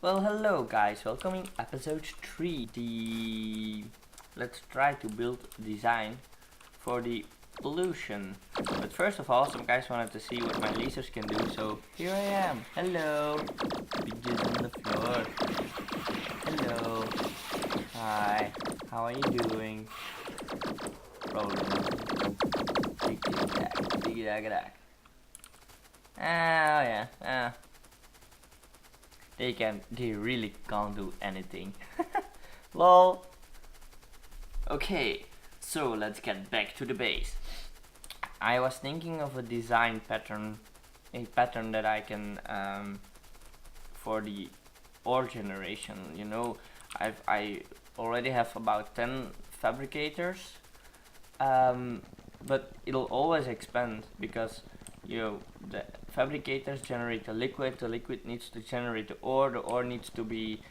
Well, hello guys, welcoming episode 3. Let's try to build a design for the pollution. But first of all, some guys wanted to see what my lasers can do, so here I am. Hello. Bitches on the floor. Hello. Hi. How are you doing? Rolling. Diggy-dag. Oh yeah. They really can't do anything. Lol. Okay, so let's get back to the base. I was thinking of a design pattern, a pattern that I can for the ore generation. You know, I already have about 10 fabricators, but it'll always expand because the fabricators generate the liquid needs to generate the ore needs to be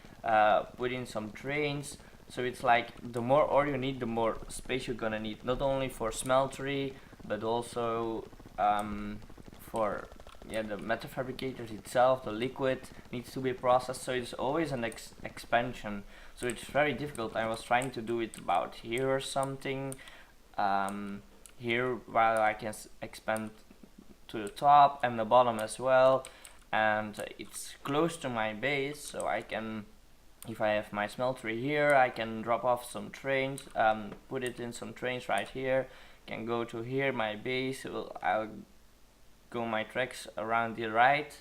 put in some trains. So it's like the more ore you need, the more space you're gonna need, not only for smeltery but also for the metal fabricators itself. The liquid needs to be processed, so it's always an expansion, so it's very difficult. I was trying to do it about here or something, here, while I can expand to the top and the bottom as well, and it's close to my base, so I can, if I have my smeltery here, I can drop off some trains, put it in some trains right here, can go to here, my base. I'll go my tracks around the right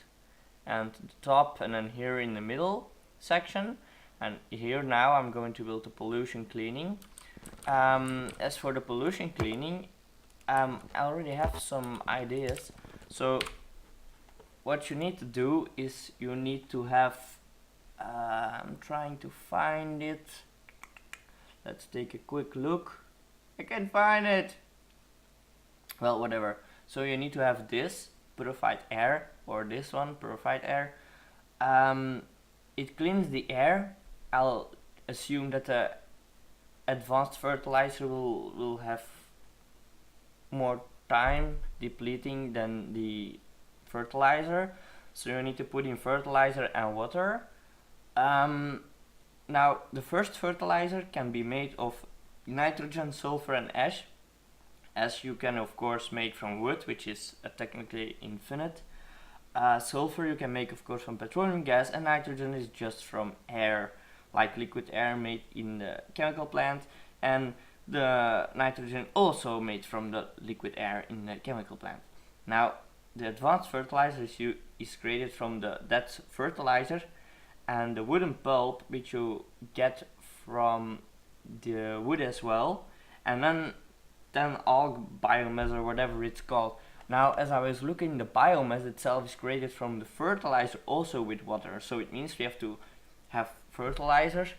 and the top, and then here in the middle section, and here now I'm going to build the pollution cleaning. As for the pollution cleaning, I already have some ideas. So what you need to do is you need to have, I'm trying to find it. Let's take a quick look. I can't find it. Well, whatever. So you need to have this purified air, or this one, purified air. It cleans the air. I'll assume that the advanced fertilizer will have more time depleting than the fertilizer, so you need to put in fertilizer and water. Now the first fertilizer can be made of nitrogen, sulfur and ash, as you can of course make from wood, which is technically infinite. Sulfur you can make of course from petroleum gas, and nitrogen is just from air, like liquid air made in the chemical plant, and the nitrogen also made from the liquid air in the chemical plant. Now the advanced fertilizer is created from that fertilizer and the wooden pulp, which you get from the wood as well, and then all biomass, or whatever it's called. Now as I was looking, the biomass itself is created from the fertilizer also with water, so it means we have to have fertilizers,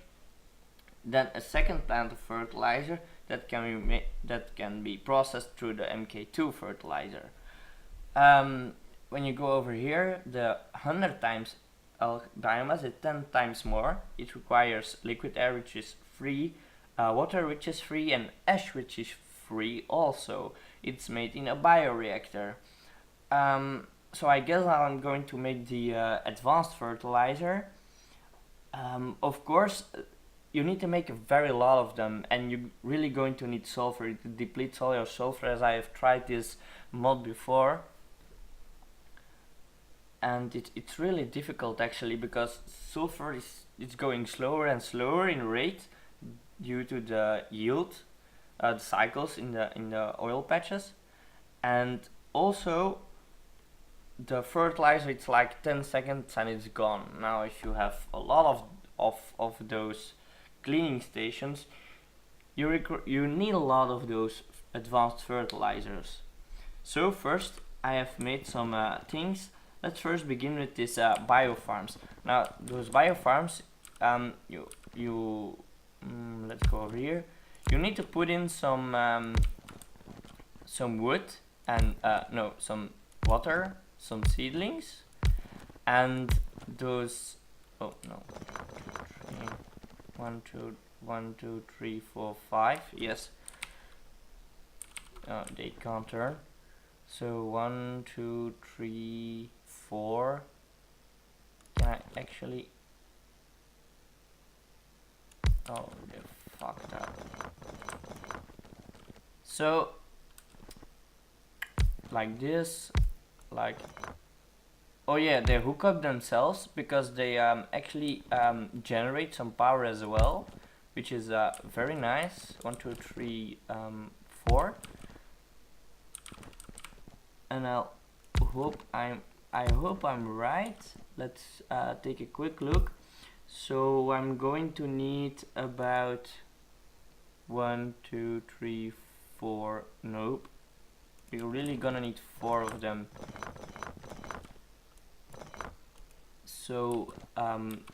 then a second plant of fertilizer that can be processed through the MK2 fertilizer. When you go over here, the 100 times biomass is 10 times more. It requires liquid air, which is free, water, which is free, and ash, which is free also. It's made in a bioreactor. So I guess I'm going to make the advanced fertilizer. Of course, you need to make a very lot of them, and you're really going to need sulfur. It depletes all your sulfur, as I have tried this mod before, and it's really difficult actually, because sulfur is going slower and slower in rate due to the yield, the cycles in the oil patches, and also the fertilizer, it's like 10 seconds and it's gone. Now if you have a lot of those cleaning stations, you need a lot of those advanced fertilizers. So first I have made some things. Let's first begin with this biofarms. Now those biofarms, let's go over here. You need to put in some wood and some water, some seedlings, and those, oh no, 1 2 3 4 5, yes, they can't turn, so 1 2 3 4. Can I actually Oh, they fucked up. So like this, like, oh yeah, they hook up themselves because they actually generate some power as well, which is very nice. 1 2 3 4. And I hope I'm right. Let's take a quick look. So I'm going to need about 1 2 3 4. Nope, we're really gonna need 4 of them. So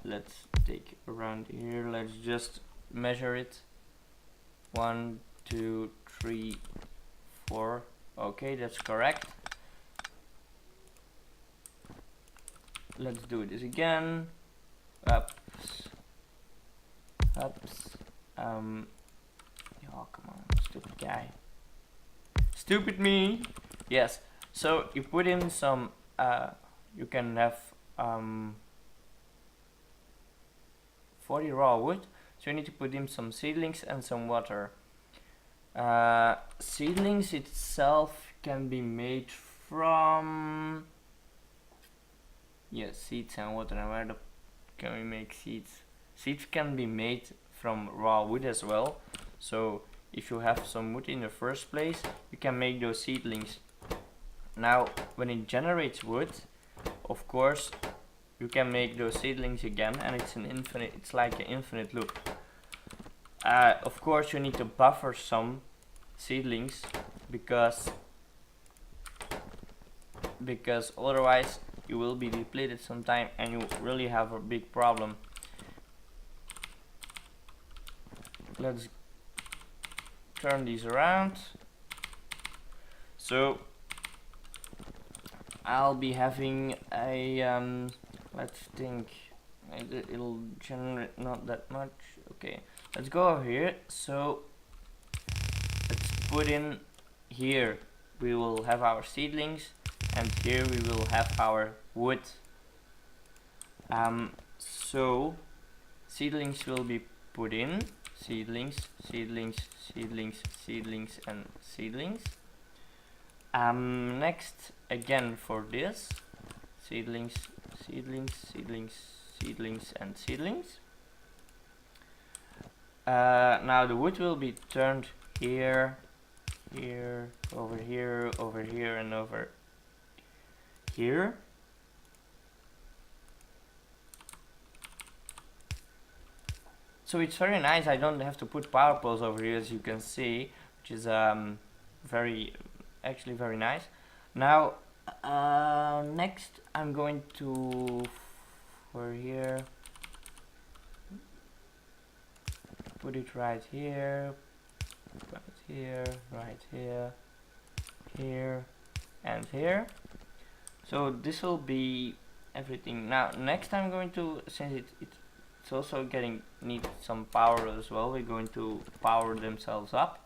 let's take around here, let's just measure it. 1 2 3 4. Okay, that's correct. Let's do this again. Ups. Oh, come on, stupid guy. Stupid me. Yes. So you put in some. You can have 40 raw wood. So you need to put in some seedlings and some water. Seedlings itself can be made from seeds and water. And where can we make seeds? Seeds can be made from raw wood as well. So if you have some wood in the first place, you can make those seedlings. Now when it generates wood, of course you can make those seedlings again, and it's like an infinite loop. Of course you need to buffer some seedlings because otherwise you will be depleted sometime and you really have a big problem. Let's turn these around. So I'll be having a let's think, it'll generate not that much. Okay, let's go over here. So let's put in here, we will have our seedlings, and here we will have our wood. So seedlings will be put in, seedlings, seedlings, seedlings, seedlings, and seedlings. Next, again for this, seedlings, seedlings, seedlings, seedlings, and seedlings. Now the wood will be turned here, here, over here, over here, and over here. So it's very nice. I don't have to put power poles over here, as you can see, which is actually very nice. Now next I'm going to for here put it right here, right here, right here, here, and here. So this will be everything. Now next I'm going to, since it's also need some power as well, we're going to power themselves up.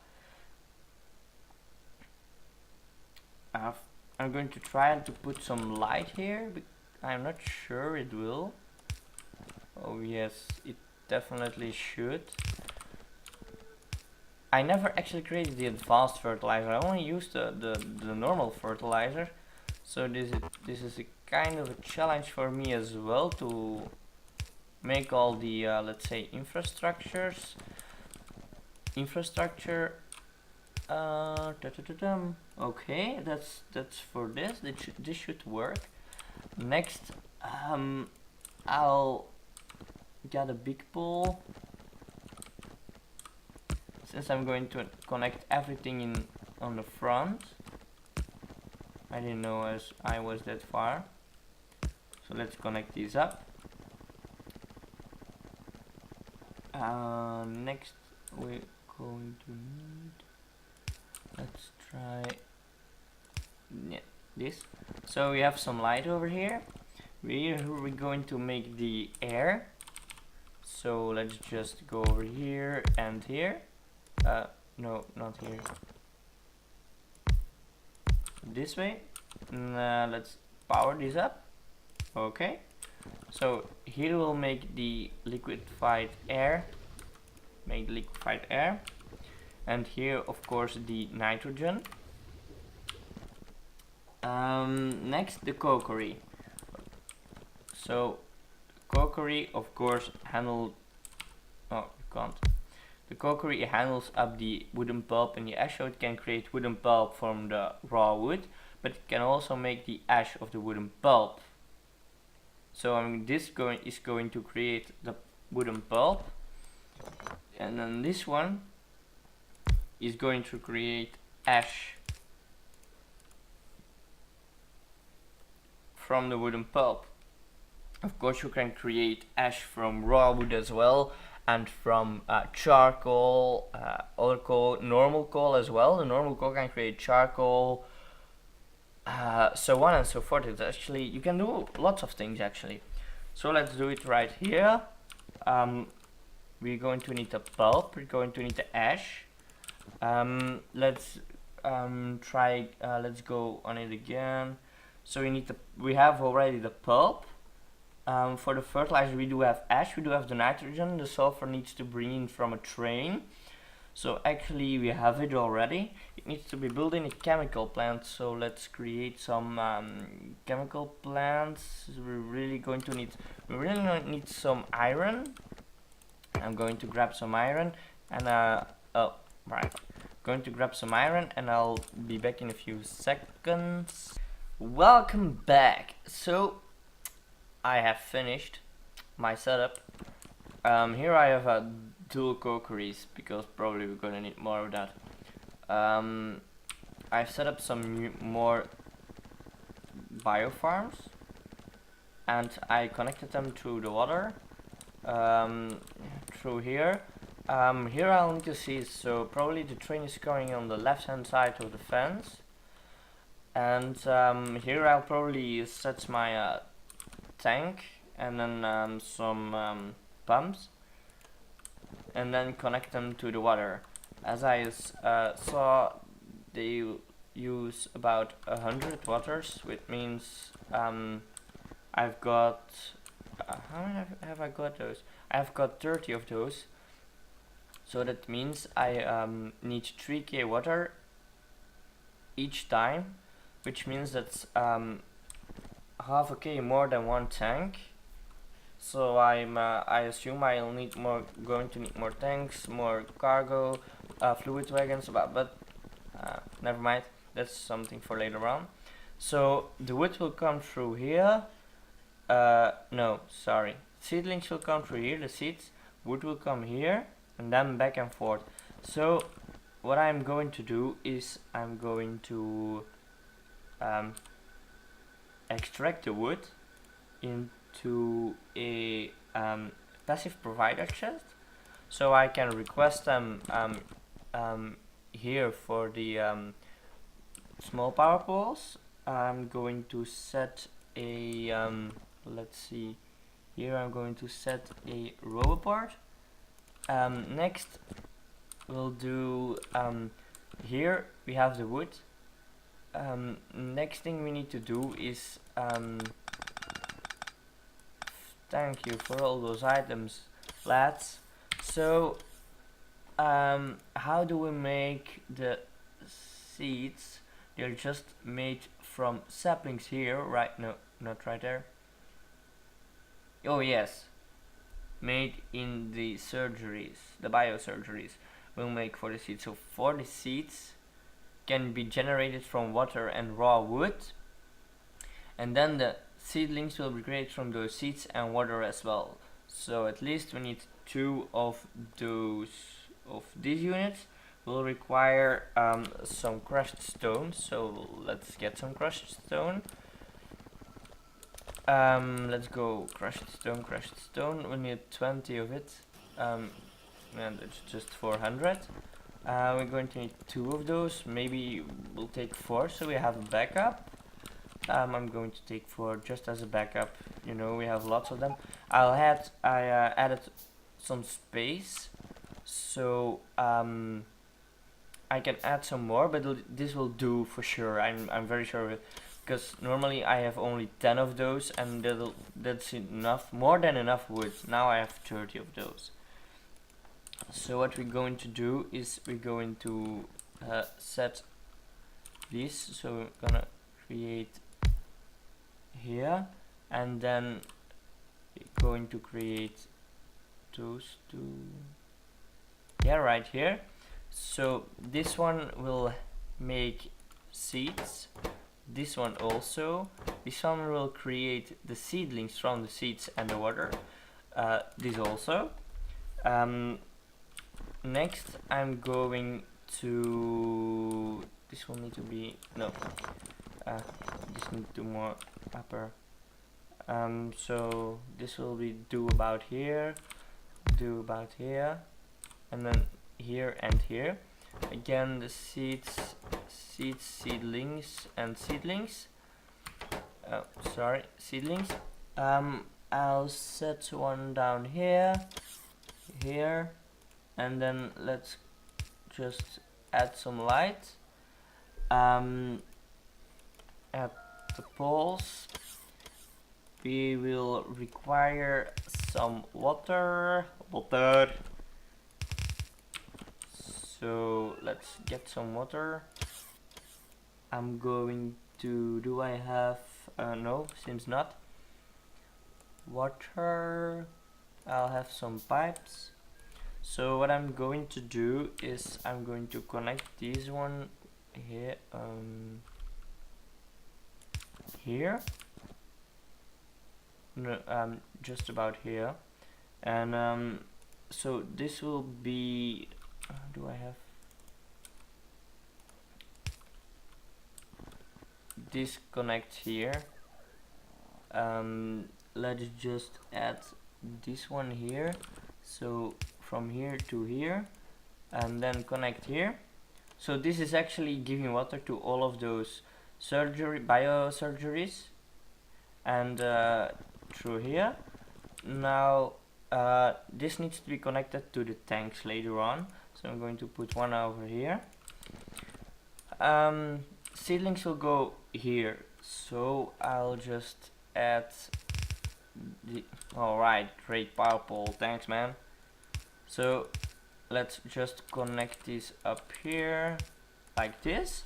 I'm going to try to put some light here, but I'm not sure it will. Oh yes, it definitely should. I never actually created the advanced fertilizer. I only used the normal fertilizer. So this is a kind of a challenge for me as well to make all the let's say infrastructure. Okay, that's for this. This should work. Next, I'll get a big pole. Since I'm going to connect everything on the front. I didn't know as I was that far. So let's connect these up. Next we're going to need, let's try this. So we have some light over here. We're going to make the air. So let's just go over here and here. No, not here. This way. Let's power this up. Okay. So here we'll make the liquefied air. make the liquefied air, and here of course the nitrogen. Next, the cookery. So cookery of course handle, oh you can't. The cookery handles up the wooden pulp in the ash, so it can create wooden pulp from the raw wood, but it can also make the ash of the wooden pulp. So this is going to create the wooden pulp, and then this one is going to create ash from the wooden pulp. Of course you can create ash from raw wood as well, and from charcoal, other coal, normal coal as well. The normal coal can create charcoal, so on and so forth. It's actually, you can do lots of things actually. So let's do it right here. We're going to need the pulp, we're going to need the ash. Let's let's go on it again. So we have already the pulp. For the fertilizer we do have ash, we do have the nitrogen, the sulfur needs to bring in from a train. So actually we have it already. It needs to be built in a chemical plant, so let's create some chemical plants. We really need some iron. I'm going to grab some iron and going to grab some iron and I'll be back in a few seconds. Welcome back. So I have finished my setup. Here I have dual cookeries because probably we're gonna need more of that. I've set up some more biofarms and I connected them to the water through here. Here I'll need to see, so probably the train is going on the left hand side of the fence, and here I'll probably set my tank and then some pumps and then connect them to the water. As I saw, they use about 100 waters, which means I've got how many have I got those? I've got 30 of those, so that means I need 3k water each time, which means that's half a k more than one tank. So I assume I'll need going to need more tanks, more cargo, fluid wagons, but never mind, that's something for later on. So the wood will come through here. No, sorry. Seedlings will come through here, the seeds. Wood will come here, and then back and forth. So what I'm going to do is I'm going to extract the wood into a passive provider chest, so I can request them here for the small power poles. I'm going to set a let's see, here I'm going to set a roboport. Next we'll do here we have the wood. Next thing we need to do is thank you for all those items, lads. So how do we make the seeds? They're just made from saplings here, right? No, not right there. Oh yes, made in the surgeries, the biosurgeries we'll make for the seeds. So for the seeds can be generated from water and raw wood, and then the seedlings will be created from those seeds and water as well. So at least we need 2 of these units. Will require some crushed stone, so let's get some crushed stone. Let's go crushed stone. We need 20 of it, and it's just 400. We're going to need 2 of those. Maybe we'll take 4 so we have a backup. I'm going to take 4 just as a backup. You know, we have lots of them. I added some space, so I can add some more, but this will do for sure. I'm very sure of it, because normally I have only 10 of those, and that's enough, more than enough wood. Now I have 30 of those. So what we're going to do is we're going to set this, so we're gonna create here, and then we're going to create those two, yeah, right here. So this one will make seeds, this one also, this one will create the seedlings from the seeds and the water, this also. Next I'm going to, this will need to be, no, this need to more upper, so this will be do about here, and then here and here. Again, the seeds, seedlings and seedlings, seedlings. I'll set one down here, and then let's just add some light at the poles. We will require some water. So let's get some water. I'm going to, do I have, no, seems not. Water, I'll have some pipes. So what I'm going to do is I'm going to connect this one here, here, no, just about here, and so this will be, do I have this connect here? Let's just add this one here, so from here to here, and then connect here. So this is actually giving water to all of those biosurgeries, and through here. Now this needs to be connected to the tanks later on, so I'm going to put one over here. Seedlings will go here, so I'll just add the, alright, great power pole, thanks man. So let's just connect this up here like this.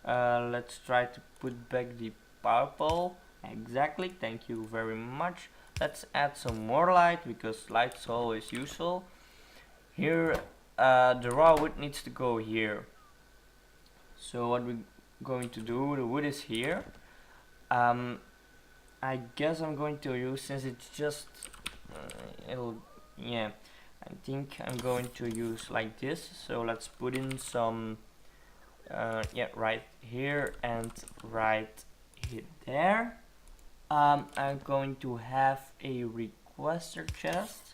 Let's try to put back the power pole, exactly, thank you very much. Let's add some more light, because light's always useful. Here the raw wood needs to go here. So what we're going to do, the wood is here. I guess I'm going to use, since it's just yeah, I think I'm going to use like this. So let's put in some yeah, right here and right here there. I'm going to have a requester chest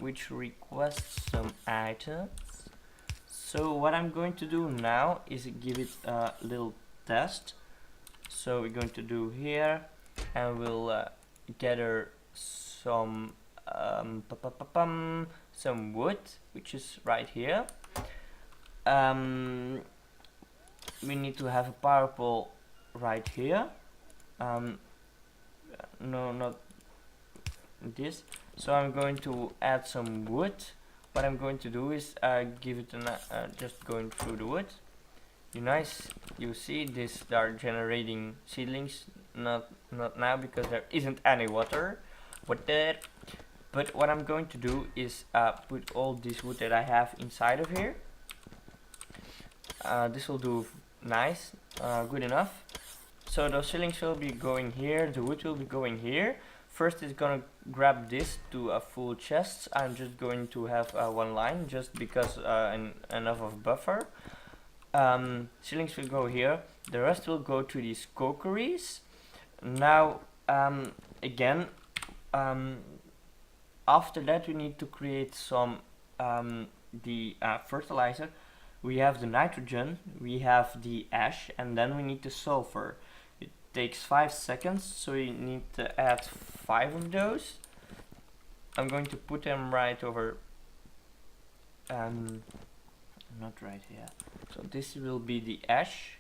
which requests some items. So what I'm going to do now is give it a little test. So we're going to do here, and we'll gather some wood, which is right here. We need to have a power pole right here. No, not this. So I'm going to add some wood. What I'm going to do is give it just going through the wood. You see this start generating seedlings, not now because there isn't any water, but what I'm going to do is put all this wood that I have inside of here. This will do nice, good enough. So those seedlings will be going here, the wood will be going here. First it's gonna grab this to a full chest. I'm just going to have one line just because enough of buffer. Seedlings will go here, the rest will go to these cookeries. Now again, after that we need to create some fertilizer. We have the nitrogen, we have the ash, and then we need the sulfur. It takes 5 seconds, so you need to add 5 of those. I'm going to put them right over, not right here. So this will be the ash.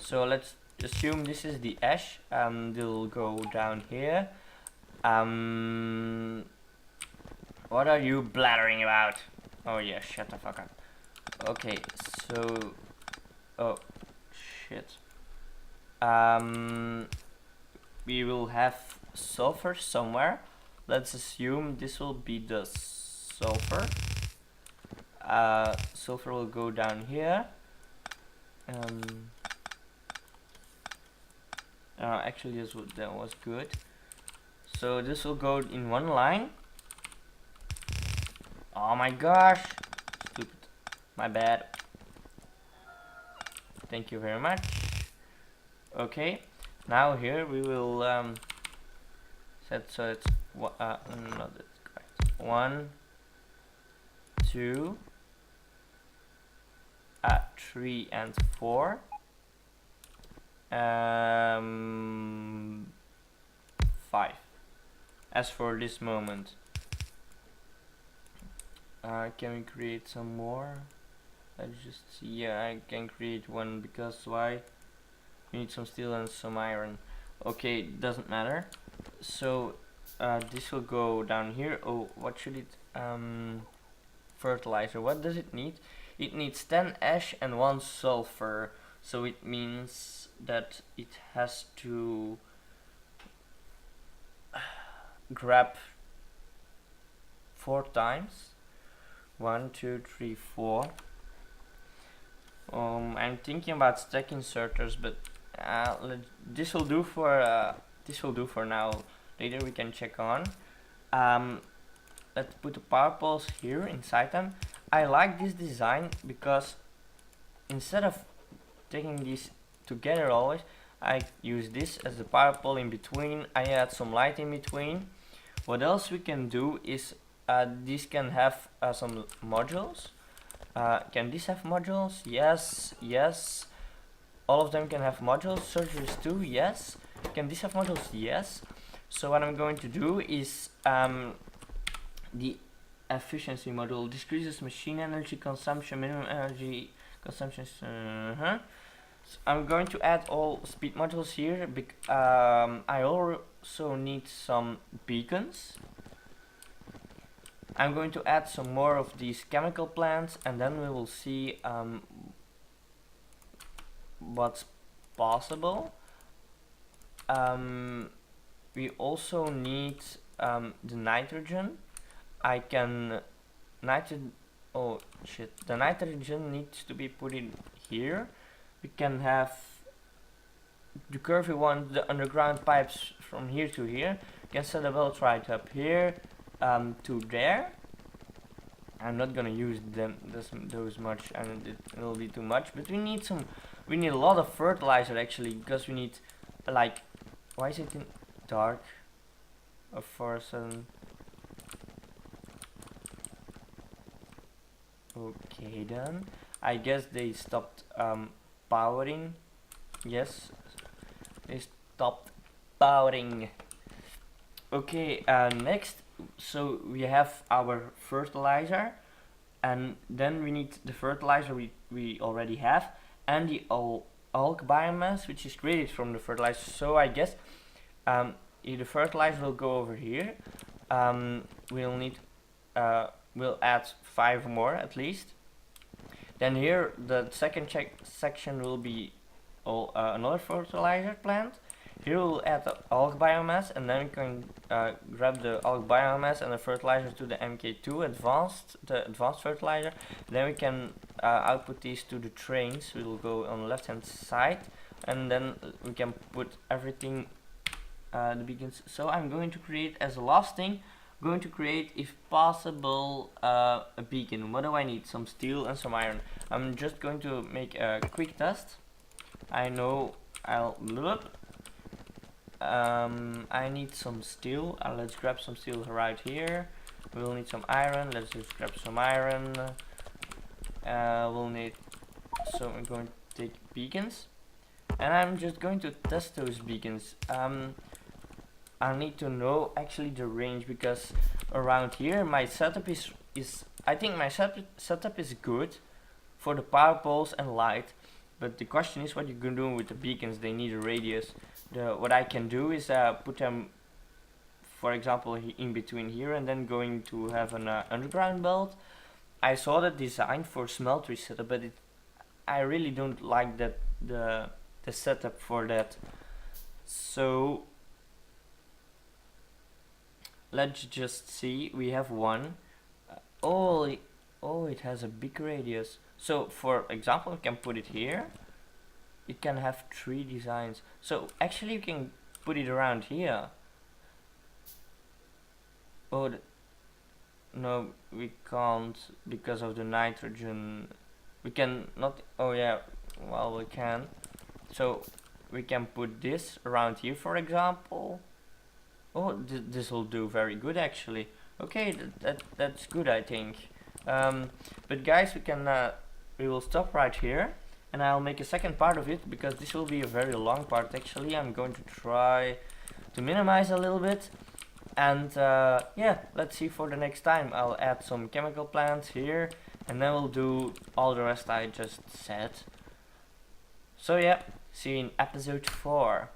So let's assume this is the ash. They'll go down here. What are you blathering about? Oh yeah, shut the fuck up. Okay, so oh shit. We will have sulfur somewhere. Let's assume this will be the sulfur. Sulfur will go down here. Actually, that was good. So this will go in one line. Oh my gosh, stupid. My bad. Thank you very much. Okay, now here we will set so it's no, that's correct. 1, 2, 3, and 4. 5. As for this moment, can we create some more? Let's just see. Yeah, I can create one because why? We need some steel and some iron. Okay, doesn't matter. So this will go down here. Oh, what should it? Fertilizer. What does it need? It needs 10 ash and 1 sulfur. So it means that it has to grab 4 times. 1, 2, 3, 4. I'm thinking about stack inserters, but this will do for now. Later we can check on. Let's put the power poles here inside them. I like this design because instead of taking these together always, I use this as the power pole in between. I add some light in between. What else we can do is this can have some modules. Can this have modules? Yes, yes. All of them can have modules. Surgeries too, yes. Can this have modules? Yes. So what I'm going to do is the efficiency module decreases machine energy consumption, minimum energy consumption. So I'm going to add all speed modules here. I also need some beacons. I'm going to add some more of these chemical plants, and then we will see what's possible. We also need the nitrogen. Oh shit, the nitrogen needs to be put in here. We can have the curvy one, the underground pipes from here to here. We can set a belt right up here to there. I'm not gonna use those much, and it will be too much. But we need a lot of fertilizer actually, because we need like, why is it in dark? For a sudden. Okay then. I guess they stopped powering. Yes, they stopped powering. Okay, next, so we have our fertilizer, and then we need the fertilizer we already have, and the alg biomass, which is created from the fertilizer. So I guess the fertilizer will go over here. We'll add 5 more at least. Then here the second section will be another fertilizer plant. Here we'll add the alg biomass, and then we can grab the alg biomass and the fertilizer to the MK2 the advanced fertilizer. Then we can output these to the trains. We will go on the left hand side, and then we can put everything the beacons. So I'm going to create as a last thing, if possible, a beacon. What do I need? Some steel and some iron. I'm just going to make a quick test. I know I need some steel. Let's grab some steel right here. We'll need some iron. Let's just grab some iron. We'll need, so I'm going to take beacons, and I'm just going to test those beacons. I need to know actually the range, because around here my setup is I think my setup is good for the power poles and light, but the question is what you're gonna do with the beacons. They need a radius. What I can do is put them for example, in between here, and then going to have an underground belt. I saw the design for smeltery setup, but I really don't like that the setup for that. So let's just see. We have one. Oh, it has a big radius. So for example, we can put it here. It can have 3 designs. So actually, you can put it around here. Oh, no, we can't because of the nitrogen. We can not. Oh yeah, well we can. So we can put this around here, for example. Oh, this will do very good actually. Okay, that's good, I think. But guys, we will stop right here, and I'll make a second part of it because this will be a very long part. Actually, I'm going to try to minimize a little bit, and yeah, let's see for the next time. I'll add some chemical plants here, and then we'll do all the rest I just said. So yeah, see you in episode 4.